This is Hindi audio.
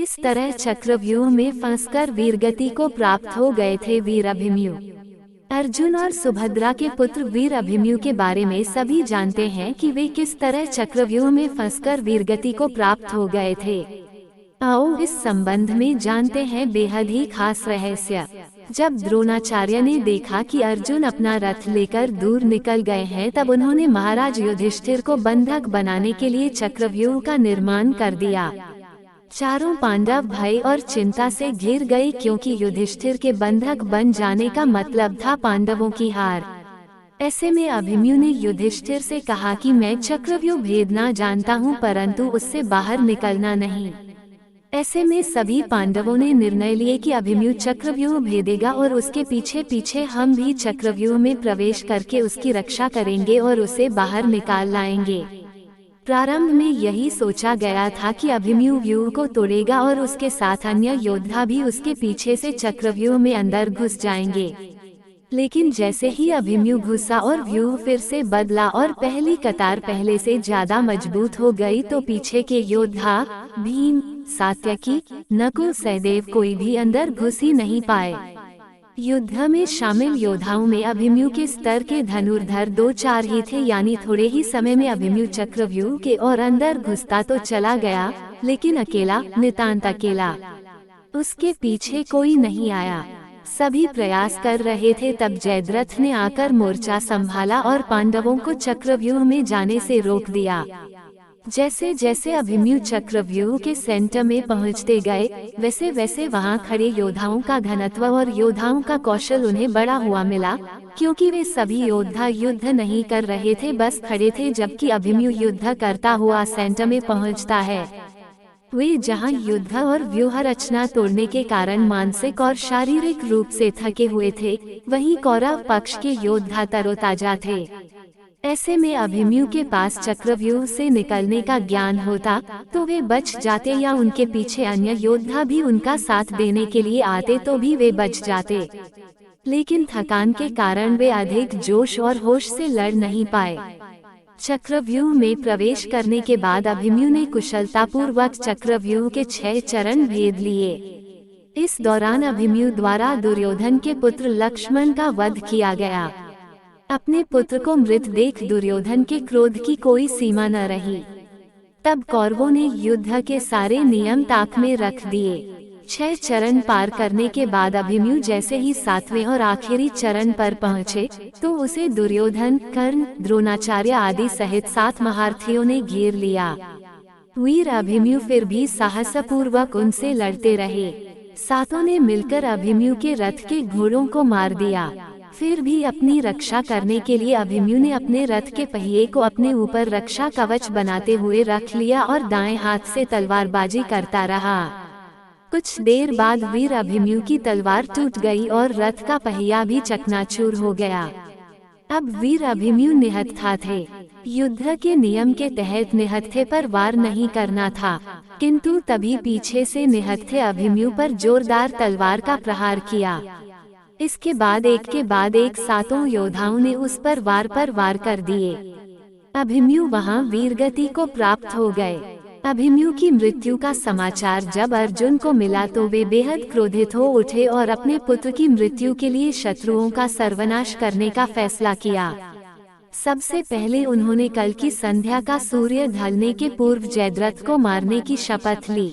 इस तरह चक्रव्यूह में फंसकर वीरगति को प्राप्त हो गए थे वीर अभिमन्यु। अर्जुन और सुभद्रा के पुत्र वीर अभिमन्यु के बारे में सभी जानते हैं कि वे किस तरह चक्रव्यूह में फंसकर वीरगति को प्राप्त हो गए थे। आओ इस संबंध में जानते हैं बेहद ही खास रहस्य। जब द्रोणाचार्य ने देखा कि अर्जुन अपना रथ लेकर दूर निकल गए हैं, तब उन्होंने महाराज युधिष्ठिर को बंधक बनाने के लिए चक्रव्यूह का निर्माण कर दिया। चारों पांडव भय और चिंता से घिर गए, क्योंकि युधिष्ठिर के बंधक बन जाने का मतलब था पांडवों की हार। ऐसे में अभिमन्यु ने युधिष्ठिर से कहा कि मैं चक्रव्यूह भेदना जानता हूँ, परंतु उससे बाहर निकलना नहीं। ऐसे में सभी पांडवों ने निर्णय लिए कि अभिमन्यु चक्रव्यूह भेदेगा और उसके पीछे पीछे हम भी चक्रव्यूह में प्रवेश करके उसकी रक्षा करेंगे और उसे बाहर निकाल लाएंगे। प्रारंभ में यही सोचा गया था कि अभिमन्यु व्यूह को तोड़ेगा और उसके साथ अन्य योद्धा भी उसके पीछे से चक्रव्यूह में अंदर घुस जाएंगे। लेकिन जैसे ही अभिमन्यु घुसा और व्यूह फिर से बदला और पहली कतार पहले से ज्यादा मजबूत हो गई, तो पीछे के योद्धा भीम, सात्यकी, नकुल, सहदेव कोई भी अंदर घुस ही नहीं पाए। युद्ध में शामिल योद्धाओं में अभिमन्यु के स्तर के धनुर्धर 2-4 ही थे, यानी थोड़े ही समय में अभिमन्यु चक्रव्यूह के और अंदर घुसता तो चला गया, लेकिन अकेला, नितांत अकेला। उसके पीछे कोई नहीं आया। सभी प्रयास कर रहे थे, तब जयद्रथ ने आकर मोर्चा संभाला और पांडवों को चक्रव्यूह में जाने से रोक दिया। जैसे जैसे अभिमन्यु चक्रव्यूह के सेंटर में पहुंचते गए, वैसे वैसे वहां खड़े योद्धाओं का घनत्व और योद्धाओं का कौशल उन्हें बड़ा हुआ मिला, क्योंकि वे सभी योद्धा युद्ध नहीं कर रहे थे, बस खड़े थे, जबकि अभिमन्यु युद्ध करता हुआ सेंटर में पहुंचता है। वे जहां युद्ध और व्यूह रचना तोड़ने के कारण मानसिक और शारीरिक रूप से थके हुए थे, वहीं कौरव पक्ष के योद्धा तरोताजा थे। ऐसे में अभिमन्यु के पास चक्रव्यूह से निकलने का ज्ञान होता तो वे बच जाते, या उनके पीछे अन्य योद्धा भी उनका साथ देने के लिए आते तो भी वे बच जाते। लेकिन थकान के कारण वे अधिक जोश और होश से लड़ नहीं पाए। चक्रव्यूह में प्रवेश करने के बाद अभिमन्यु ने कुशलतापूर्वक चक्रव्यूह के 6 चरण भेद लिए। इस दौरान अभिमन्यु द्वारा दुर्योधन के पुत्र लक्ष्मण का वध किया गया। अपने पुत्र को मृत देख दुर्योधन के क्रोध की कोई सीमा न रही। तब कौरवों ने युद्ध के सारे नियम ताक में रख दिए। 6 चरण पार करने के बाद अभिमन्यु जैसे ही 7वें और आखिरी चरण पर पहुँचे, तो उसे दुर्योधन, कर्ण, द्रोणाचार्य आदि सहित 7 महारथियों ने घेर लिया। वीर अभिमन्यु फिर भी साहसपूर्वक उनसे लड़ते रहे। सातों ने मिलकर अभिमन्यु के रथ के घोड़ों को मार दिया। फिर भी अपनी रक्षा करने के लिए अभिमन्यु ने अपने रथ के पहिए को अपने ऊपर रक्षा कवच बनाते हुए रख लिया और दाएं हाथ से तलवारबाजी करता रहा। कुछ देर बाद वीर अभिमन्यु की तलवार टूट गई और रथ का पहिया भी चकनाचूर हो गया। अब वीर अभिमन्यु निहत्था थे। युद्ध के नियम के तहत निहत्थे पर वार नहीं करना था, किंतु तभी पीछे से निहत्थे अभिमन्यु पर जोरदार तलवार का प्रहार किया। इसके बाद एक के बाद एक 7 योद्धाओं ने उस पर वार कर दिए। अभिमन्यु वहां वीरगति को प्राप्त हो गए। अभिमन्यु की मृत्यु का समाचार जब अर्जुन को मिला तो वे बेहद क्रोधित हो उठे और अपने पुत्र की मृत्यु के लिए शत्रुओं का सर्वनाश करने का फैसला किया। सबसे पहले उन्होंने कल की संध्या का सूर्य ढलने के पूर्व जयद्रथ को मारने की शपथ ली।